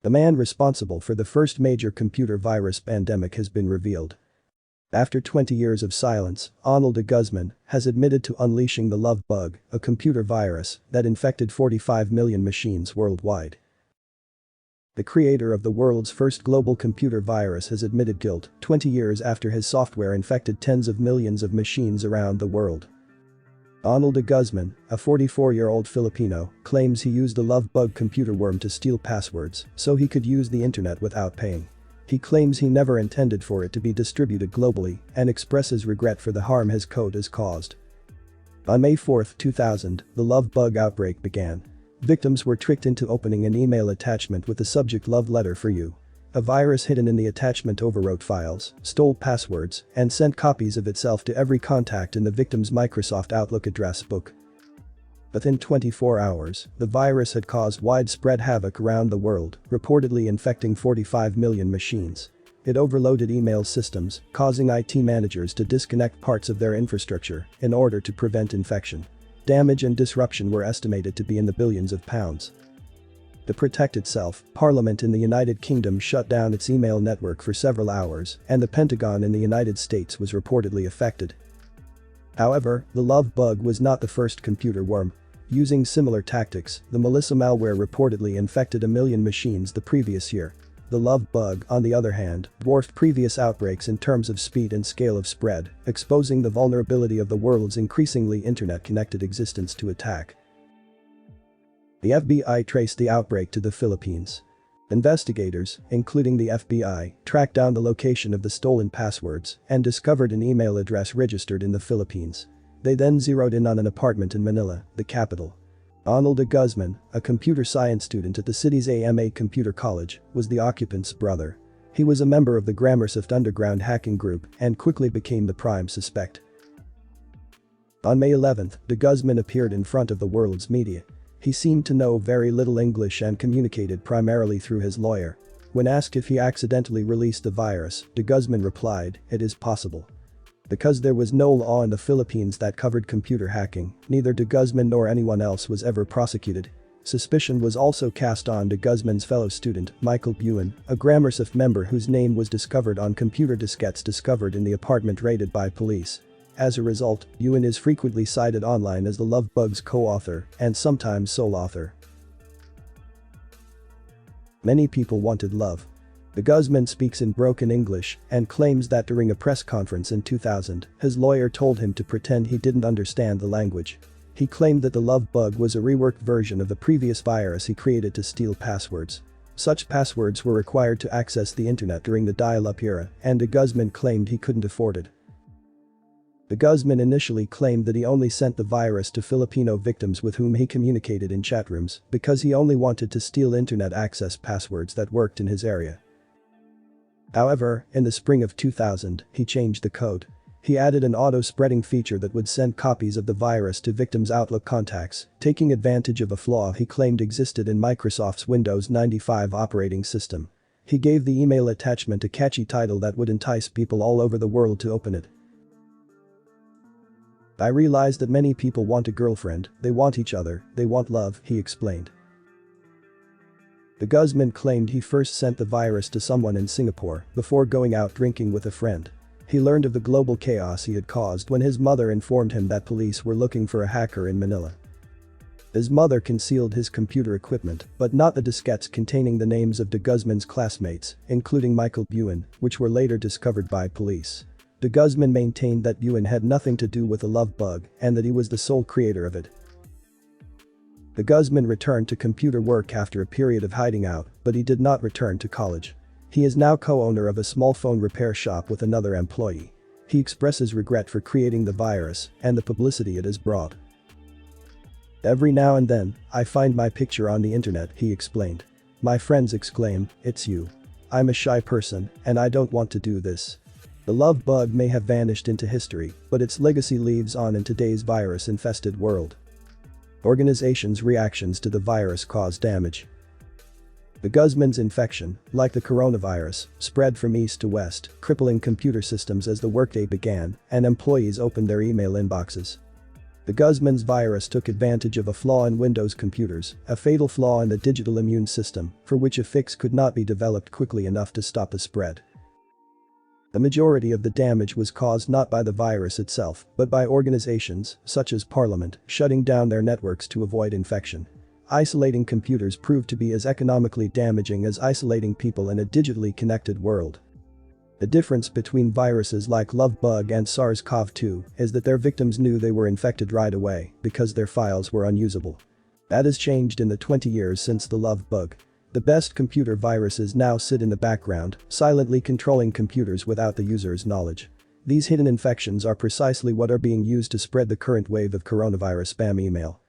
The man responsible for the first major computer virus pandemic has been revealed. After 20 years of silence, Onel de Guzman has admitted to unleashing the love bug, a computer virus that infected 45 million machines worldwide. The creator of the world's first global computer virus has admitted guilt 20 years after his software infected tens of millions of machines around the world. Onel de Guzman, a 44-year-old Filipino, claims he used a love bug computer worm to steal passwords so he could use the internet without paying. He claims he never intended for it to be distributed globally and expresses regret for the harm his code has caused. On May 4, 2000, the love bug outbreak began. Victims were tricked into opening an email attachment with the subject "Love Letter for You." A virus hidden in the attachment overwrote files, stole passwords, and sent copies of itself to every contact in the victim's Microsoft Outlook address book. Within 24 hours, the virus had caused widespread havoc around the world, reportedly infecting 45 million machines. It overloaded email systems, causing IT managers to disconnect parts of their infrastructure in order to prevent infection. Damage and disruption were estimated to be in the billions of pounds. To protect itself, Parliament in the United Kingdom shut down its email network for several hours, and the Pentagon in the United States was reportedly affected. However, the love bug was not the first computer worm. Using similar tactics, the Melissa malware reportedly infected 1 million machines the previous year. The love bug, on the other hand, dwarfed previous outbreaks in terms of speed and scale of spread, exposing the vulnerability of the world's increasingly internet-connected existence to attack. The FBI traced the outbreak to the Philippines. Investigators, including the FBI, tracked down the location of the stolen passwords and discovered an email address registered in the Philippines. They then zeroed in on an apartment in Manila, the capital. Onel de Guzman, a computer science student at the city's AMA Computer College, was the occupant's brother. He was a member of the Gramercyst underground hacking group and quickly became the prime suspect. On May 11, de Guzman appeared in front of the world's media. He seemed to know very little English and communicated primarily through his lawyer. When asked if he accidentally released the virus, de Guzman replied, "It is possible." Because there was no law in the Philippines that covered computer hacking, neither de Guzman nor anyone else was ever prosecuted. Suspicion was also cast on de Guzman's fellow student, Michael Buin, a Gramercyst member whose name was discovered on computer diskettes discovered in the apartment raided by police. As a result, Buin is frequently cited online as the love bug's co-author and sometimes sole author. Many people wanted love. De Guzman speaks in broken English and claims that during a press conference in 2000, his lawyer told him to pretend he didn't understand the language. He claimed that the love bug was a reworked version of the previous virus he created to steal passwords. Such passwords were required to access the internet during the dial-up era, and de Guzman claimed he couldn't afford it. De Guzman initially claimed that he only sent the virus to Filipino victims with whom he communicated in chat rooms because he only wanted to steal internet access passwords that worked in his area. However, in the spring of 2000, he changed the code. He added an auto-spreading feature that would send copies of the virus to victims' Outlook contacts, taking advantage of a flaw he claimed existed in Microsoft's Windows 95 operating system. He gave the email attachment a catchy title that would entice people all over the world to open it. "I realized that many people want a girlfriend, they want each other, they want love," he explained. De Guzman claimed he first sent the virus to someone in Singapore before going out drinking with a friend. He learned of the global chaos he had caused when his mother informed him that police were looking for a hacker in Manila. His mother concealed his computer equipment, but not the diskettes containing the names of de Guzman's classmates, including Michael Buin, which were later discovered by police. De Guzman maintained that Buin had nothing to do with the love bug and that he was the sole creator of it. De Guzman returned to computer work after a period of hiding out, but he did not return to college. He is now co-owner of a small phone repair shop with another employee. He expresses regret for creating the virus and the publicity it has brought. "Every now and then, I find my picture on the internet," he explained. "My friends exclaim, 'It's you.' I'm a shy person and I don't want to do this." The love bug may have vanished into history, but its legacy lives on in today's virus-infested world. Organizations' reactions to the virus caused damage. De Guzman's infection, like the coronavirus, spread from east to west, crippling computer systems as the workday began and employees opened their email inboxes. The Guzman's virus took advantage of a flaw in Windows computers, a fatal flaw in the digital immune system, for which a fix could not be developed quickly enough to stop the spread. The majority of the damage was caused not by the virus itself, but by organizations, such as Parliament, shutting down their networks to avoid infection. Isolating computers proved to be as economically damaging as isolating people in a digitally connected world. The difference between viruses like Lovebug and SARS-CoV-2 is that their victims knew they were infected right away because their files were unusable. That has changed in the 20 years since the Lovebug. The best computer viruses now sit in the background, silently controlling computers without the user's knowledge. These hidden infections are precisely what are being used to spread the current wave of coronavirus spam email.